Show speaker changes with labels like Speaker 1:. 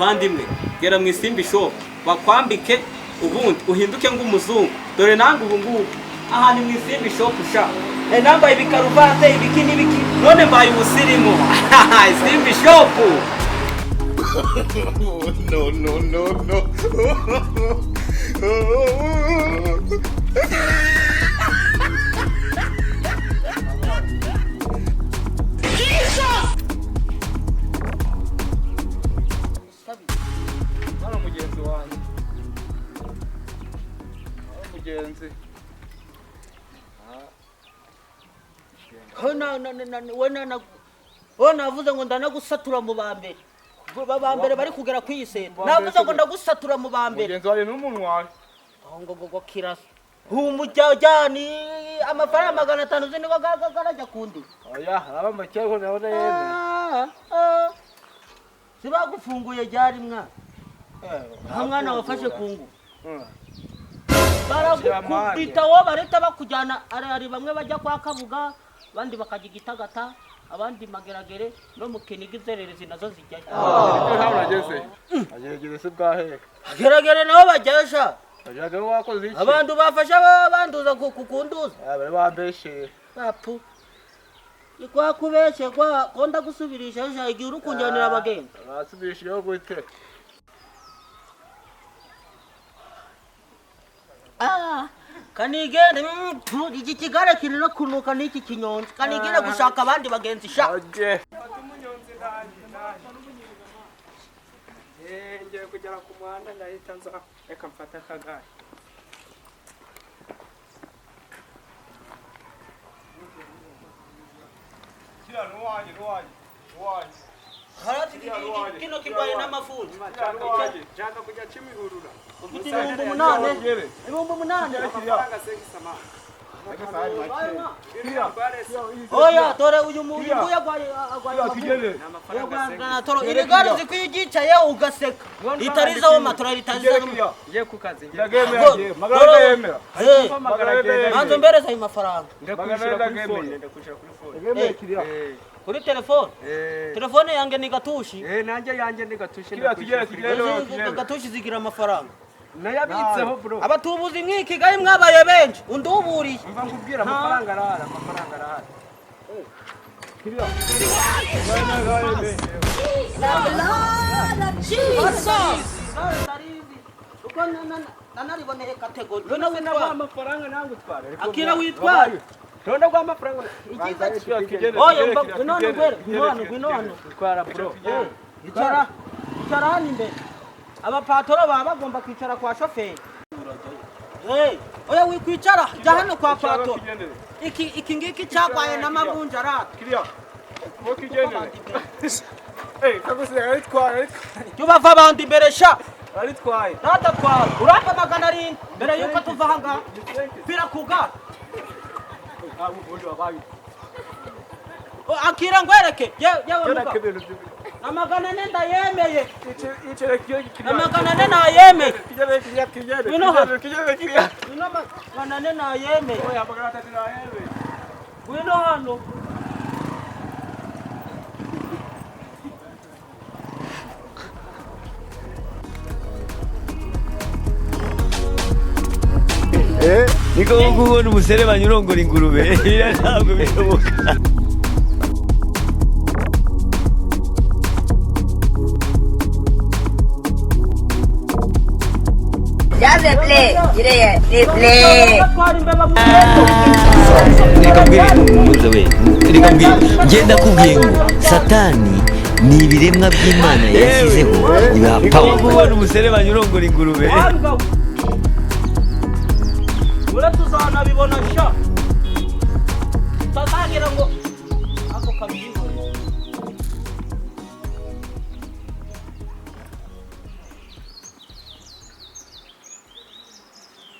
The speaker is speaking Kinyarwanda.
Speaker 1: muvandimwe gera mu Isimbi shop bakwambike ubundi uhinduke ng'umuzungu dore nange ubu ngubu aha ni mu Isimbi shop sha nambaye ibikaruvate ibiki n'ibiki none mbaye umusirimu Isimbi shop.
Speaker 2: No.
Speaker 3: navuze ngo ndanagusatura mu bambere babambere bari kugera kwiyisenda navuze ngo ndagusatura mu bambere
Speaker 2: mugenzi wawe n'umunwa
Speaker 3: ngo kirasa umujyajyani amafaranga 500 zindi garajya kundi
Speaker 2: oya araba make ko nabona yeme
Speaker 3: sibagufunguye ryari mwana nta mwana wafashe kungu baragukubita wo bareta bakujyana ari bamwe bajya kwa Kabuga abandi bakajya Gitagata abandi Mageragere no mu Kinigi zererezi nazo zijyayo
Speaker 2: ntaho nageze agegeze se bwahe
Speaker 3: Mageragere nabo bajyasha
Speaker 2: ajaga wakoze iki
Speaker 3: abantu bafasha banduza kukunduza
Speaker 2: bari bambeshe
Speaker 3: bapu ikwa kubeshe kwa konda gusubirisha igihe urukunjanira abagenzi
Speaker 2: basubirishiyeho gute
Speaker 3: kanigende iki kigare kiri no kunuka n'iki kinyonzi kanigende gushaka abandi bagenzi sha
Speaker 1: umunyonzi ngiye kugera ku muhanda ndahita nza reka mfata akagare
Speaker 2: kira nuwaje
Speaker 3: harati kino kibaye n'amafundi
Speaker 1: jaka kujya Kimihurura
Speaker 3: ufite 8,000
Speaker 1: amafaranga sengisama
Speaker 3: oya tore uyu muntu agwaye toro iri gare zikwigicaye ugaseka itarizaho matora ritarizaho
Speaker 1: ye ku kazi
Speaker 2: ndageme magana yemera
Speaker 3: manzo mbereza ayo mafaranga
Speaker 1: ndakushira kuri phone
Speaker 3: kuri telefone yange ni gatushi
Speaker 1: nanjye yanjye ni gatushi
Speaker 3: gatushi zigira amafaranga
Speaker 1: nayabitseho bro
Speaker 3: abatubuzi mwiki gaye mwabaye benshi unduburiye
Speaker 1: mva nkubwira amafaranga arahara
Speaker 2: kiriya
Speaker 3: uko nanariboneye kategori
Speaker 1: none nawe amafaranga nangu twara
Speaker 3: akira witwara
Speaker 1: ronda kwa amafaranga
Speaker 3: oya none gwino
Speaker 1: twara bro
Speaker 3: icara hano imbere abapatoro baba bagomba kwicara kwa shoferi oya wikwicara jya hano kwa patoro iki ngiki cyagwaye n'amabunjarata
Speaker 2: kiriya mukigende kaguse aritwara
Speaker 3: tubava abandi imbere sha
Speaker 2: aritwaye
Speaker 3: natatwara urapa 700 mbere yuko tuva hanga pira kuga akira ngwereke yewe muga amagana nenda yemeye amagana nenda yemeye bino magana nenda yemeye
Speaker 2: oya magana 3 na yemeye
Speaker 3: bino hano
Speaker 4: niko kubona umuserebanyi urongora ingurube ntabwo bishoboka
Speaker 5: Yaze play, ireye, play.
Speaker 4: Reka mbwira ngenda kubwiye ngo Satani ni ibiremwa by'Imana yashyizeho ibihapawa kubona umuserebanyi urongora ingurube
Speaker 3: tuzanabibona sha tazagira ngo ako kabiri